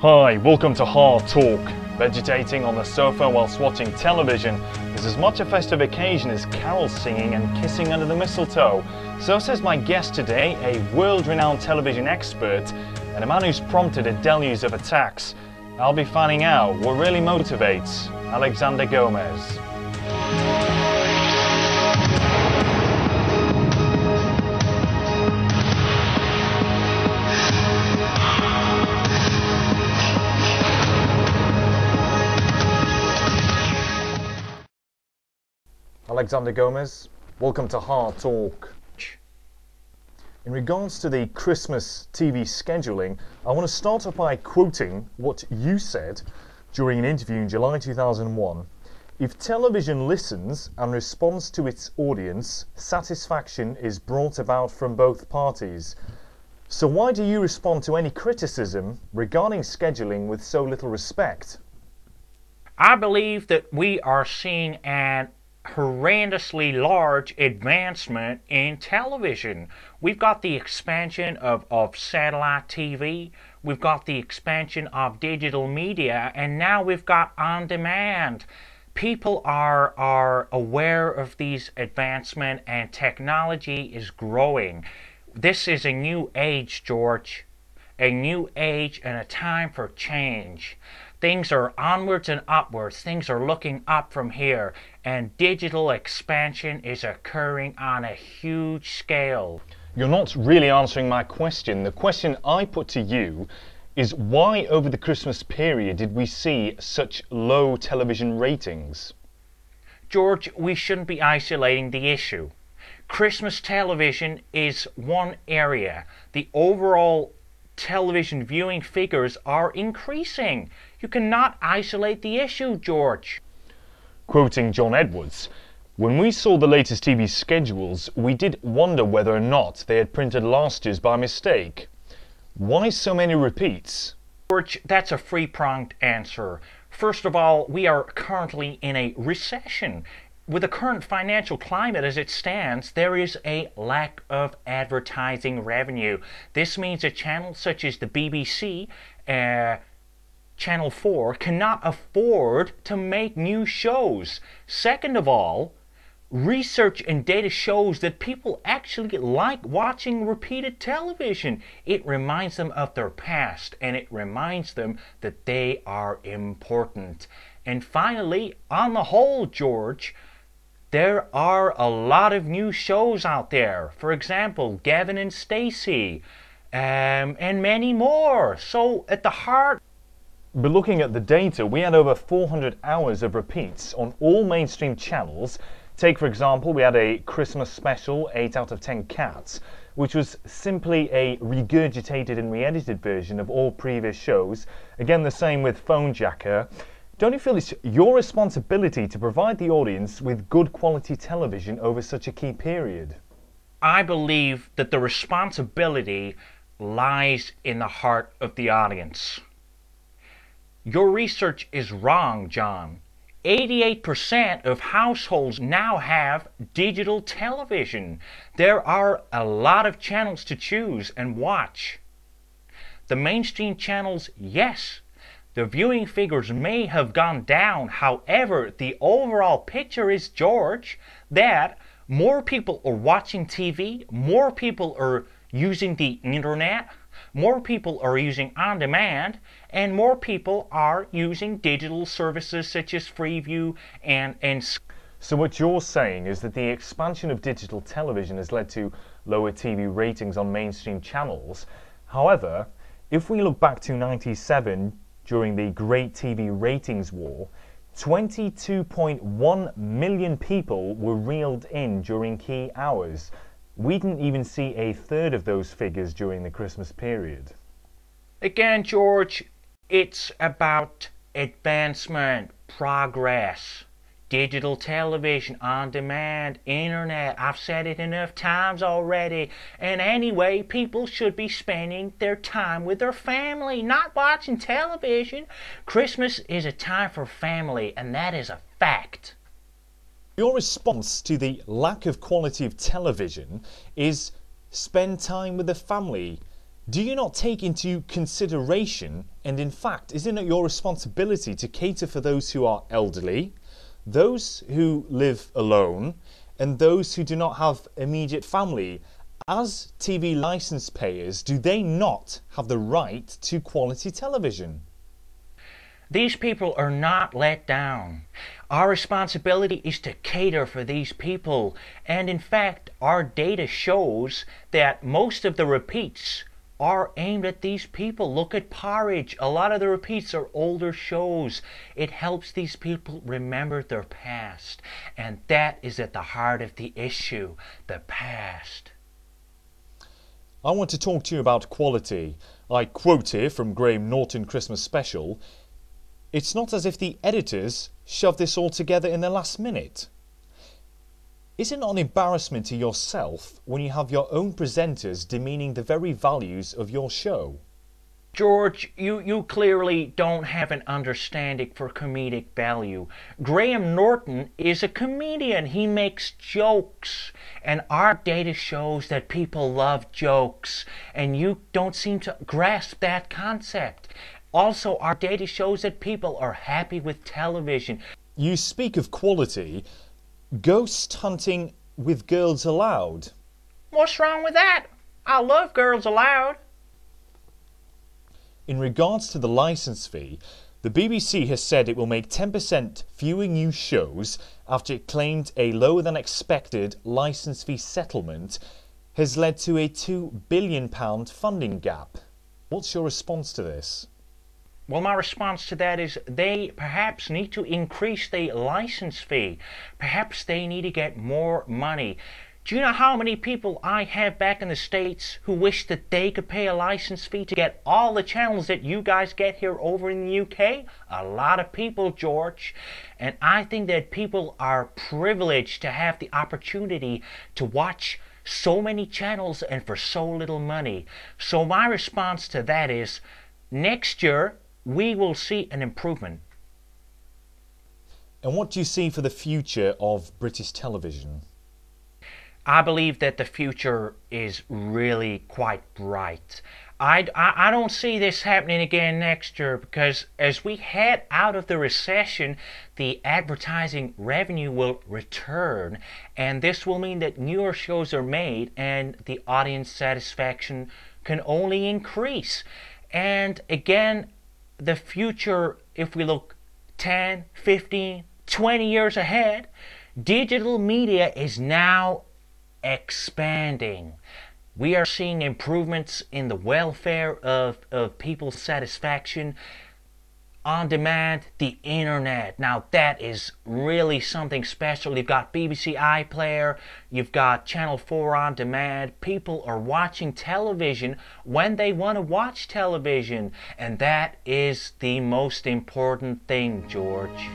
Hi, welcome to Hardtalk. Vegetating on the sofa whilst watching television is as much a festive occasion as carols singing and kissing under the mistletoe. So says my guest today, a world-renowned television expert and a man who's prompted a deluge of attacks. I'll be finding out what really motivates Alexander Gomez. Alexander Gomez, welcome to Hardtalk. In regards to the Christmas TV scheduling, I want to start off by quoting what you said during an interview in July 2001. If television listens and responds to its audience, satisfaction is brought about from both parties. So why do you respond to any criticism regarding scheduling with so little respect? I believe that we are seeing an horrendously large advancement in television. We've got the expansion of satellite TV, we've got the expansion of digital media, and now we've got on demand. People are aware of these advancements and technology is growing. This is a new age, George. A new age and a time for change. Things are onwards and upwards. Things are looking up from here. And digital expansion is occurring on a huge scale. You're not really answering my question. The question I put to you is why over the Christmas period did we see such low television ratings? George, we shouldn't be isolating the issue. Christmas television is one area. The overall television viewing figures are increasing. You cannot isolate the issue, George. Quoting John Edwards, when we saw the latest TV schedules, we did wonder whether or not they had printed last year's by mistake. Why so many repeats? George, that's a three-pronged answer. First of all, we are currently in a recession. With the current financial climate as it stands, there is a lack of advertising revenue. This means that channels such as the BBC, Channel 4, cannot afford to make new shows. Second of all, research and data shows that people actually like watching repeated television. It reminds them of their past, and it reminds them that they are important. And finally, on the whole, George, there are a lot of new shows out there. For example, Gavin and Stacey, and many more. So at the heart... But looking at the data, we had over 400 hours of repeats on all mainstream channels. Take, for example, we had a Christmas special, 8 out of 10 Cats, which was simply a regurgitated and re-edited version of all previous shows. Again, the same with Phone Jacker. Don't you feel it's your responsibility to provide the audience with good quality television over such a key period? I believe that the responsibility lies in the heart of the audience. Your research is wrong, John. 88% of households now have digital television. There are a lot of channels to choose and watch. The mainstream channels, yes, the viewing figures may have gone down. However, the overall picture is, George, that more people are watching TV, more people are using the internet, more people are using on demand, and more people are using digital services such as Freeview and... So what you're saying is that the expansion of digital television has led to lower TV ratings on mainstream channels. However, if we look back to 1997, during the Great TV Ratings War, 22.1 million people were reeled in during key hours. We didn't even see a third of those figures during the Christmas period. Again, George, it's about advancement, progress. Digital television, on demand, internet. I've said it enough times already. And anyway, people should be spending their time with their family, not watching television. Christmas is a time for family, and that is a fact. Your response to the lack of quality of television is spend time with the family. Do you not take into consideration, and in fact, isn't it your responsibility to cater for those who are elderly, those who live alone, and those who do not have immediate family? As TV licence payers, do they not have the right to quality television? These people are not let down. Our responsibility is to cater for these people. And in fact, our data shows that most of the repeats are aimed at these people. Look at Porridge. A lot of the repeats are older shows. It helps these people remember their past. And that is at the heart of the issue, the past. I want to talk to you about quality. I quote here from Graham Norton Christmas Special. It's not as if the editors shoved this all together in the last minute. Is it not an embarrassment to yourself when you have your own presenters demeaning the very values of your show? George, you clearly don't have an understanding for comedic value. Graham Norton is a comedian. He makes jokes. And our data shows that people love jokes. And you don't seem to grasp that concept. Also, our data shows that people are happy with television. You speak of quality. Ghost hunting with Girls Aloud. What's wrong with that? I love Girls Aloud. In regards to the licence fee, the BBC has said it will make 10% fewer new shows after it claimed a lower than expected licence fee settlement has led to a £2 billion funding gap. What's your response to this? Well, my response to that is they perhaps need to increase the license fee. Perhaps they need to get more money. Do you know how many people I have back in the States who wish that they could pay a license fee to get all the channels that you guys get here over in the UK? A lot of people, George. And I think that people are privileged to have the opportunity to watch so many channels and for so little money. So my response to that is, next year, we will see an improvement. And what do you see for the future of British television? I believe that the future is really quite bright. I don't see this happening again next year because as we head out of the recession, the advertising revenue will return, and this will mean that newer shows are made and the audience satisfaction can only increase. And again, the future, if we look 10, 15, 20 years ahead, digital media is now expanding. We are seeing improvements in the welfare of people's satisfaction, on demand, the internet. Now that is really something special. You've got BBC iPlayer, you've got Channel 4 on demand. People are watching television when they want to watch television, and that is the most important thing, George.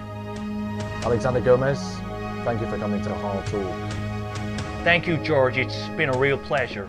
Alexander Gomez, thank you for coming to Hardtalk. Thank you, George. It's been a real pleasure.